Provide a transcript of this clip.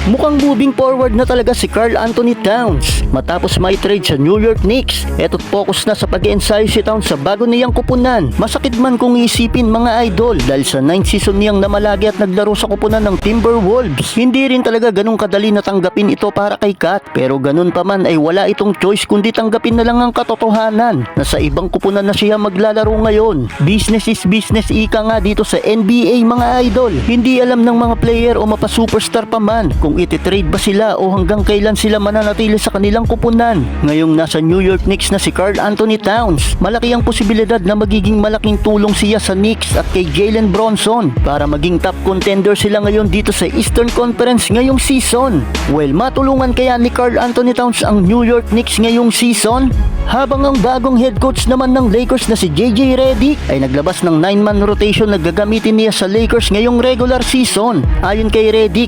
Mukhang moving forward na talaga si Karl Anthony Towns. Matapos may trade sa New York Knicks, eto't focus na sa pag-ensayo si Towns sa bago niyang kupunan. Masakit man kung isipin mga idol dahil sa 9th season niyang namalagi at naglaro sa kupunan ng Timberwolves. Hindi rin talaga ganun kadali na tanggapin ito para kay Kat. Pero ganun pa man ay wala itong choice kundi tanggapin na lang ang katotohanan na sa ibang kupunan na siya maglalaro ngayon. Business is business ika nga dito sa NBA mga idol. Hindi alam ng mga player o mapa-superstar pa man kung ititrade ba sila o hanggang kailan sila mananatili sa kanilang kupunan. Ngayong nasa New York Knicks na si Karl Anthony Towns, malaki ang posibilidad na magiging malaking tulong siya sa Knicks at kay Jalen Bronson para maging top contender sila ngayon dito sa Eastern Conference ngayong season. Well, matulungan kaya ni Karl Anthony Towns ang New York Knicks ngayong season? Habang ang bagong head coach naman ng Lakers na si JJ Redick ay naglabas ng 9-man rotation na gagamitin niya sa Lakers ngayong regular season. Ayon kay Redick,